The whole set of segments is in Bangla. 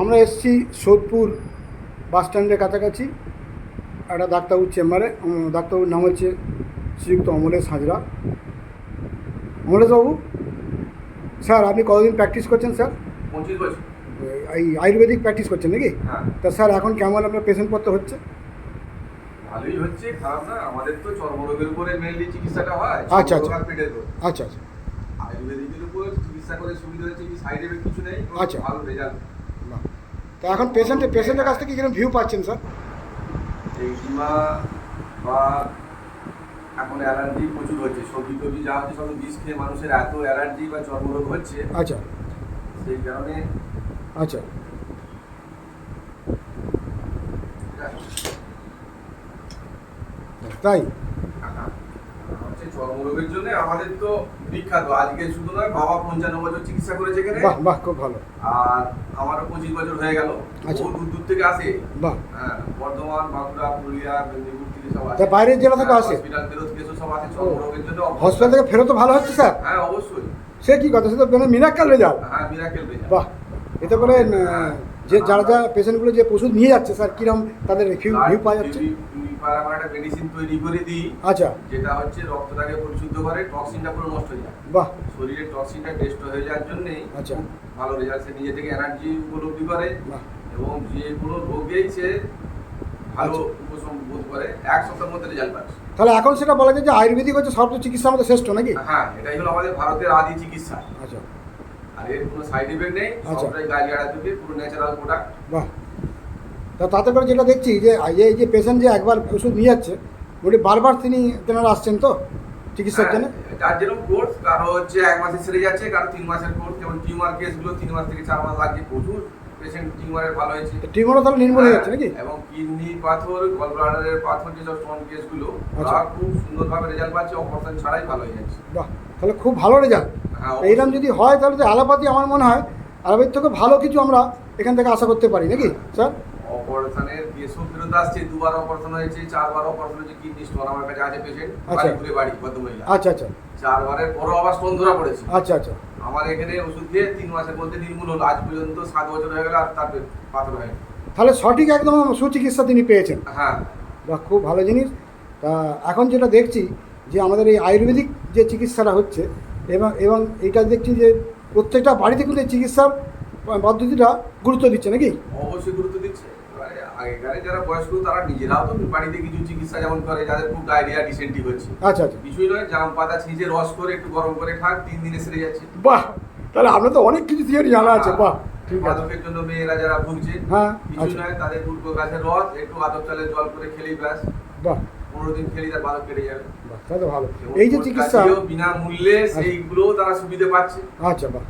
আমরা এসেছি সোদপুর বাস স্ট্যান্ডের কাছাকাছি একটা ডাক্তারবাবুর চেম্বারে। ডাক্তারবাবুর নাম হচ্ছে শ্রীযুক্ত অমলেশ হাজরা। অমলেশবাবু, স্যার আপনি কতদিন প্র্যাকটিস করছেন স্যার? 25 বছর। এই আয়ুর্বেদিক প্র্যাকটিস করছেন নাকি? হ্যাঁ, তা স্যার এখন কেমন আপনার পেশেন্টপত্র হচ্ছে? ভালোই হচ্ছে, খারাপ না। আমাদের তো চর্মরোগের উপরে মেইনলি চিকিৎসাটা হয়। আচ্ছা, আচ্ছা। চর্মরোগ আর পেটের রোগ। আচ্ছা আচ্ছা আয়ুর্বেদিকের উপর চিকিৎসা করে সুবিধা হচ্ছে কি সাইড এফেক্ট কিছু নেই, আচ্ছা। ভালো রেজাল্ট। বাহ। তা এখন পেশেন্টের কাছ থেকে কিরকম ভিউ পাচ্ছেন স্যার? এই ডিমা বা এখন অ্যালার্জি প্রচুর হচ্ছে, সবজি টবজি যা হচ্ছে সব বিষ খেয়ে মানুষের এত অ্যালার্জি বা চর্মরোগ হচ্ছে, আচ্ছা সেই কারণে আচ্ছা তাই হচ্ছে চর্মরোগের জন্য আমাদের তো বিখ্যাত। আজকে শুধু নয়, বাবা 55 বছর চিকিৎসা করেছে এখানে। বাহ বাহ, খুব ভালো। আর আমারও 25 বছর হয়ে গেল। আচ্ছা। বহু দূর দূর থেকে আসে। বাহ। হ্যাঁ, বর্ধমান, বাঁকুড়া, পুরুলিয়া, মেদিনীপুর থেকে সব আসে। তা বাইরের জেলা থেকে আসে? হসপিটাল ফেরত কেসও সব আসে চর্মরোগের জন্য। হসপিটাল থেকে ফেরত ভালো হচ্ছে স্যার? হ্যাঁ, অবশ্যই। সে কি কথা, সে তো মিরাক্কেল রেজাল্ট। হ্যাঁ, মিরাকেল রেজাল্ট। বাহ। এতে করে যে যারা পেশেন্টগুলো যে ওষুধ নিয়ে যাচ্ছে স্যার, কিরকম তাদের ভিউ পাওয়া যাচ্ছে? আমরা একটা মেডিসিন তৈরি করে দিই, আচ্ছা। যেটা হচ্ছে রক্তটাকে পরিশুদ্ধ করে, টক্সিনটা পুরো নষ্ট হয়ে যায়। বাহ। শরীরের টক্সিনটা টেস্ট হয়ে যাওয়ার জন্যই আচ্ছা। খুব ভালো রেজাল্ট। সে নিজে থেকে এনার্জি উপলব্ধি করে বাহ। এবং যে কোনো রোগেই সে ভালো আচ্ছা। উপশম বোধ করে। 1 সপ্তাহের মধ্যে রেজাল্ট পাচ্ছে। তাহলে এখন সেটা বলা যায় যে আয়ুর্বেদিক হচ্ছে সর্ব চিকিৎসার মধ্যে শ্রেষ্ঠ নাকি? হ্যাঁ, এটাই হলো আমাদের ভারতের আদি চিকিৎসা। আচ্ছা আর এর কোনো সাইড এফেক্ট নেই, আচ্ছা। সবটাই গাছগাড়া থেকে পুরো ন্যাচারাল প্রোডাক্ট। বাহ। তা তাতে করে যেটা দেখছি যে এই যে পেশেন্ট যে একবার ওষুধ নিয়ে যাচ্ছে, ওটি বারবার তেনারা আসছেন তো চিকিৎসার জন্য? যার যেরকম কোর্স, কারো হচ্ছে 1 মাসে সেরে যাচ্ছে, কারো 3 মাসের কোর্স। যেমন টিউমার কেসগুলো 3 মাস থেকে 4 মাস লাগছে। প্রচুর পেশেন্ট টিউমারের ভালো হয়েছে। টিউমারও তাহলে নির্মূল হয়ে যাচ্ছে নাকি? এবং কিডনি পাথর, গল ব্লাডারের পাথর, যেসব স্টোন কেসগুলো, আচ্ছা। ওরা খুব সুন্দরভাবে রেজাল্ট পাচ্ছে, অপারেশন ছাড়াই ভালো হয়ে যাচ্ছে। বাহ, তাহলে খুব ভালো রেজাল্ট। হ্যাঁ, এইরকম যদি হয় তাহলে তো অ্যালোপ্যাথি আমার মনে হয় অ্যালোপ্যাথি থেকে ভালো কিছু আমরা এখান থেকে আশা করতে পারি নাকি স্যার? অপারেশনের কেসও ফেরত আসছে। 2বার অপারেশন হয়েছে, 4বার অপারেশন হয়েছে। কিডনি স্টোন আমার কাছে আছে পেশেন্ট, আচ্ছা। বাড়ি বাড়ি ভদ্রমহিলা। আচ্ছা আচ্ছা 4বারের পরও আবার স্টোন ধরা পড়েছে। আচ্ছা আচ্ছা আমার এখানে ওষুধ দিয়ে 3 মাসের মধ্যে নির্মূল হলো। আজ পর্যন্ত 7 বছর হয়ে গেল আর তার পাথর হয়নি। তাহলে সঠিক একদম সুচিকিৎসা তিনি পেয়েছেন। হ্যাঁ, বা খুব ভালো জিনিস। তা এখন যেটা দেখছি যে আমাদের এই আয়ুর্বেদিক যে চিকিৎসাটা হচ্ছে, এবং এটা দেখছি যে প্রত্যেকটা বাড়িতে কিন্তু এই চিকিৎসার পদ্ধতিটা গুরুত্ব দিচ্ছে নাকি? অবশ্যই গুরুত্ব দিচ্ছে। এবারে আগেকারে যারা বয়স্ক তারা নিজেরাও তো বাড়িতে কিছু চিকিৎসা যেমন করে, যাদের খুব ডায়রিয়া, ডিসেন্ট্রি হচ্ছে। আচ্ছা আচ্ছা। কিছুই নয়, জাম পাতা ছিঁচে রস করে একটু গরম করে খান, 3 দিনে সেরে যাচ্ছে। বাহ, তাহলে আপনার তো অনেক কিছু থিওরি জানা আছে। বাহ, ঠিক আছে। মাদকের জন্য মেয়েরা যারা ভুগছে, হ্যাঁ, কিছুই আচ্ছা। নয়, তাদের দুর্গ গাছের রস একটু আদব চালের জল করে খেলেই ব্যাস, বাহ 15 দিন খেলেই তার মাদক কেটে যাবে। বাহ, তাহলে ভালো। এবং এই যে চিকিৎসা, কাজেও বিনামূল্যে সেইগুলোও তারা সুবিধা পাচ্ছে। আচ্ছা বাহ,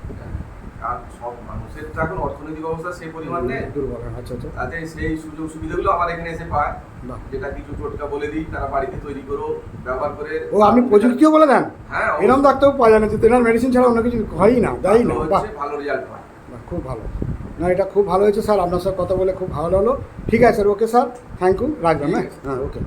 আর সব মানুষের তো এখন অর্থনৈতিক অবস্থা সেই পরিমাণ নেই, দুর্বল, আচ্ছা আচ্ছা তাতে সেই সুযোগ সুবিধাগুলো আমার এখানে এসে পায়। বাহ। যেটা কিছু টোটকা বলে দিই, তারা বাড়িতে তৈরি করো, ব্যবহার করে। ও, আপনি প্রযুক্তিও বলে দেন? হ্যাঁ, এরকম ডাক্তারও পাওয়া যায় না যে তেনার মেডিসিন ছাড়া অন্য কিছু হয়ই না, দেয়ই না। বাহ, ভালো রেজাল্ট পায়। বাহ, খুব ভালো। না, এটা খুব ভালো হয়েছে স্যার। আপনার সাথে কথা বলে খুব ভালো হলো। ঠিক আছে sir, okay sir, thank you, রাখবেন। হ্যাঁ হ্যাঁ, ওকে।